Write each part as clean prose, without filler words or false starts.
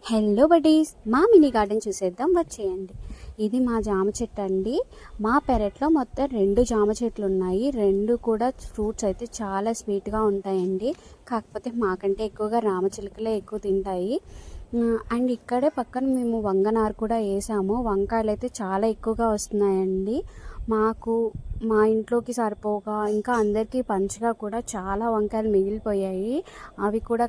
Hello buddies, మా mini garden చూసేద్దాం వచ్చేయండి. ఇది మా జామ చెట్టు అండి. మా పెరట్లో మొత్తం 2 జామ చెట్లు ఉన్నాయి. 2 కూడా ఫ్రూట్స్ అయితే చాలా స్వీట్గా ఉంటాయండి. కాకపోతే మాకంటే ఎక్కువగా రామచిలుకలే ఎక్కువ తింటాయి. అండ్ ఇక్కడే పక్కన మేము వంగనారు కూడా వేసాము. వంకాయలు అయితే చాలా ఎక్కువగా వస్తున్నాయండి. మా ఇంట్లోకి సరిపోగా ఇంకా అందరికీ పంచగా కూడా చాలా వంకాయలు మిగిలిపోయాయి. అవి కూడా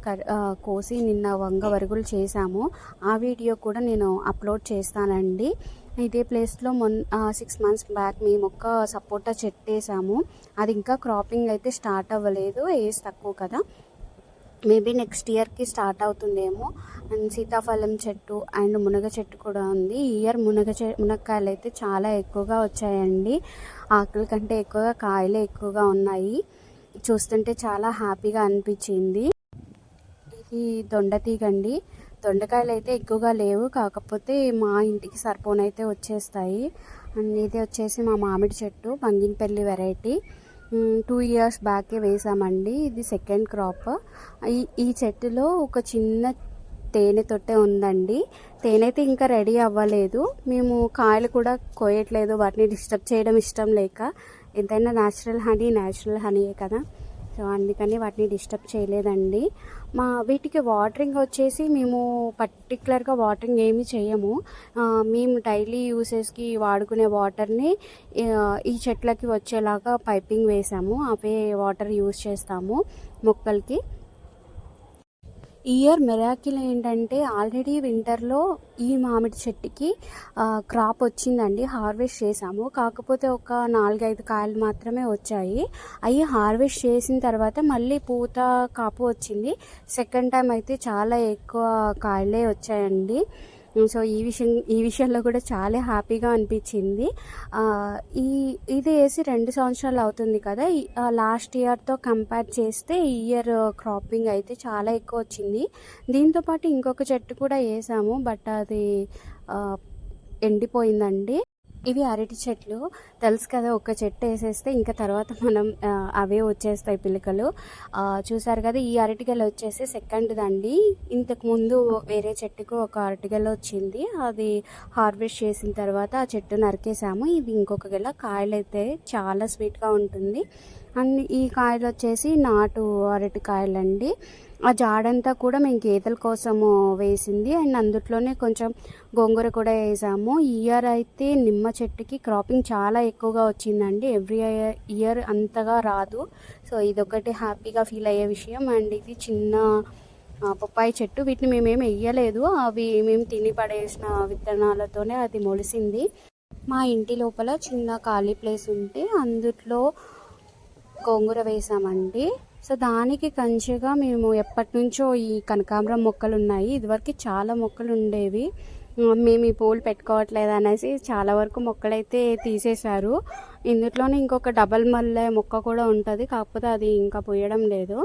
కోసి నిన్న వంగ వరుగులు చేసాము. ఆ వీడియో కూడా నేను అప్లోడ్ చేస్తానండి. ఇదే ప్లేస్లో 6 మంత్స్ బ్యాక్ మేము ఒక సపోటా చెట్టు వేసాము. అది ఇంకా క్రాపింగ్ అయితే స్టార్ట్ అవ్వలేదు, ఏజ్ తక్కువ కదా, మేబీ నెక్స్ట్ ఇయర్కి స్టార్ట్ అవుతుందేమో. అండ్ సీతాఫలం చెట్టు అండ్ మునగ చెట్టు కూడా ఉంది. ఈ ఇయర్ మునక్కాయలు అయితే చాలా ఎక్కువగా వచ్చాయండి. ఆకుల కంటే ఎక్కువగా కాయలే ఎక్కువగా ఉన్నాయి. చూస్తుంటే చాలా హ్యాపీగా అనిపించింది. ఇది దొండతీగండి. దొండకాయలు అయితే ఎక్కువగా లేవు, కాకపోతే మా ఇంటికి సరిపోనైతే వచ్చేస్తాయి. అండ్ ఇది వచ్చేసి మా మామిడి చెట్టు, బంగినపల్లి వెరైటీ. 2 ఇయర్స్ బ్యాకే వేసామండి. ఇది సెకండ్ క్రాప్. ఈ చెట్టులో ఒక చిన్న తేనె తొట్టె ఉందండి. తేనె అయితే ఇంకా రెడీ అవ్వలేదు. మేము కాయలు కూడా కోయట్లేదు, వాటిని డిస్టర్బ్ చేయడం ఇష్టం లేక. ఎంతైనా న్యాచురల్ హనీయే కదా, సో అందుకని వాటిని డిస్టర్బ్ చేయలేదండి. వీటికి వాటరింగ్ వచ్చేసి మేము పర్టికులర్గా వాటరింగ్ ఏమీ చేయము. మేము డైలీ యూసెస్కి వాడుకునే వాటర్ని ఈ చెట్లకి వచ్చేలాగా పైపింగ్ వేసాము. అవే వాటర్ యూస్ చేస్తాము మొక్కలకి. ఈ ఇయర్ మిరాకిల్ ఏంటంటే ఆల్రెడీ వింటర్లో ఈ మామిడి చెట్టుకి క్రాప్ వచ్చిందండి, హార్వెస్ట్ చేసాము. కాకపోతే ఒక 4-5 కాయలు మాత్రమే వచ్చాయి. అవి హార్వెస్ట్ చేసిన తర్వాత మళ్ళీ పూత కాపు వచ్చింది. సెకండ్ టైం అయితే చాలా ఎక్కువ కాయలే వచ్చాయండి. సో ఈ విషయంలో కూడా చాలా హ్యాపీగా అనిపించింది. ఇది వేసి 2 సంవత్సరాలు అవుతుంది కదా. లాస్ట్ ఇయర్తో కంపేర్ చేస్తే ఈ ఇయర్ క్రాపింగ్ అయితే చాలా ఎక్కువ వచ్చింది. దీంతోపాటు ఇంకొక చెట్టు కూడా వేసాము, బట్ అది ఎండిపోయిందండి. ఇవి అరటి చెట్లు, తెలుసు కదా, ఒక చెట్టు వేసేస్తే ఇంకా తర్వాత మనం అవే వచ్చేస్తాయి పిలకలు. చూసారు కదా, ఈ అరటిగెల వచ్చేసి సెకండ్దండి. ఇంతకుముందు వేరే చెట్టుకు ఒక అరటిగెల వచ్చింది, అది హార్వెస్ట్ చేసిన తర్వాత ఆ చెట్టు నరికేసాము. ఇది ఇంకొక గెల. కాయలు అయితే చాలా స్వీట్గా ఉంటుంది. అండ్ ఈ కాయలు వచ్చేసి నాటు అరటి కాయలండి. ఆ జాడంతా కూడా మేము గేదెల కోసము వేసింది. అండ్ అందులోనే కొంచెం గోంగూర కూడా వేసాము. ఈ ఇయర్ అయితే నిమ్మ చెట్టుకి క్రాపింగ్ చాలా ఎక్కువగా వచ్చిందండి. ఎవ్రీ ఇయర్ అంతగా రాదు. సో ఇదొకటి హ్యాపీగా ఫీల్ అయ్యే విషయం. అండ్ ఇది చిన్న పప్పాయి చెట్టు. వీటిని మేమేం వేయలేదు, అవి మేము తిని పడేసిన విత్తనాలతోనే అది మొలిసింది. మా ఇంటి లోపల చిన్న ఖాళీ ప్లేస్ ఉంటే అందులో గోంగూర వేసామండి. సో దానికి కంచెగా మేము ఎప్పటి నుంచో ఈ కనకాంబరం మొక్కలు ఉన్నాయి. ఇదివరకు చాలా మొక్కలు ఉండేవి. మేము ఈ పూలు పెట్టుకోవట్లేదు అనేసి చాలా వరకు మొక్కలైతే తీసేశారు. ఇందులోనే ఇంకొక డబల్ మల్లె మొక్క కూడా ఉంటుంది, కాకపోతే అది ఇంకా పూయడం లేదు.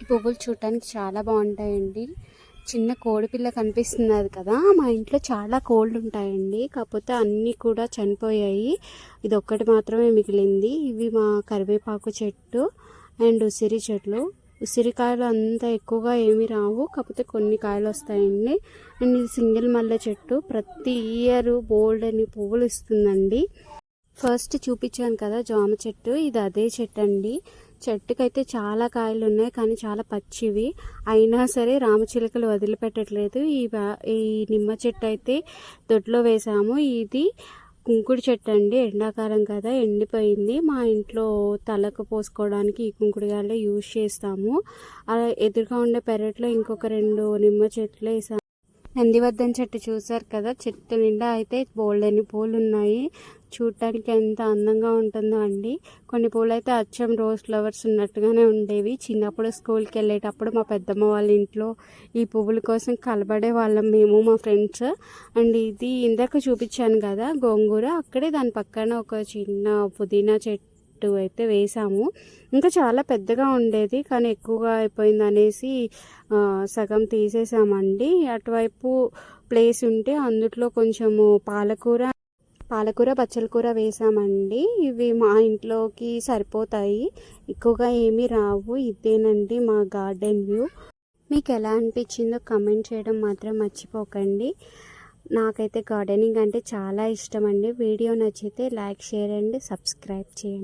ఈ పువ్వులు చూడటానికి చాలా బాగుంటాయండి. చిన్న కోడిపిల్ల కనిపిస్తున్నది కదా, మా ఇంట్లో చాలా కోళ్ళు ఉంటాయండి, కాకపోతే అన్నీ కూడా చనిపోయాయి. ఇది ఒక్కటి మాత్రమే మిగిలింది. ఇవి మా కరివేపాకు చెట్టు అండ్ ఉసిరి చెట్లు. ఉసిరికాయలు అంత ఎక్కువగా ఏమీ రావు, కాకపోతే కొన్ని కాయలు వస్తాయండి. అండ్ ఇది సింగిల్ మల్లె చెట్టు, ప్రతి ఇయర్ బోల్డ్ అని పువ్వులు ఇస్తుందండి. ఫస్ట్ చూపించాను కదా జామ చెట్టు, ఇది అదే చెట్టు అండి. చెట్టుకైతే చాలా కాయలు ఉన్నాయి, కానీ చాలా పచ్చివి. అయినా సరే రామచిలుకలు వదిలిపెట్టట్లేదు. ఈ నిమ్మ చెట్టు అయితే దొడ్లో వేసాము. ఇది కుంకుడు చెట్టు అండి. ఎండాకాలం కదా, ఎండిపోయింది. మా ఇంట్లో తలకు పోసుకోవడానికి ఈ కుంకుడుగాయలే యూజ్ చేస్తాము. ఎదురుగా ఉండే పెరట్లో ఇంకొక 2 నిమ్మ చెట్లు వేసాము. నందివర్ధన చెట్టు చూసారు కదా, చెట్టు నిండా అయితే బోల్డని పూలు ఉన్నాయి. చూడటానికి ఎంత అందంగా ఉంటుందో అండి. కొన్ని పూలు అయితే అచ్చం రోజ్ ఫ్లవర్స్ ఉన్నట్టుగానే ఉండేవి. చిన్నప్పుడు స్కూల్కి వెళ్ళేటప్పుడు మా పెద్దమ్మ వాళ్ళ ఇంట్లో ఈ పువ్వుల కోసం కలబడే వాళ్ళం మేము, మా ఫ్రెండ్స్. అండ్ ఇది ఇందాక చూపించాను కదా గోంగూర, అక్కడే దాని పక్కన ఒక చిన్న పుదీనా చెట్టు అయితే వేసాము. ఇంకా చాలా పెద్దగా ఉండేది, కానీ ఎక్కువగా అయిపోయింది అనేసి సగం తీసేసామండి. అటువైపు ప్లేస్ ఉంటే అందులో కొంచెము పాలకూర బచ్చల కూర వేసామండి. ఇవి మా ఇంట్లోకి సరిపోతాయి, ఎక్కువగా ఏమీ రావు. ఇదేనండి మా గార్డెన్ వ్యూ. మీకు ఎలా అనిపించిందో కమెంట్ చేయడం మాత్రం మర్చిపోకండి. నాకైతే గార్డెనింగ్ అంటే చాలా ఇష్టం అండి. వీడియో నచ్చితే లైక్, షేర్ అండ్ సబ్స్క్రైబ్ చేయండి.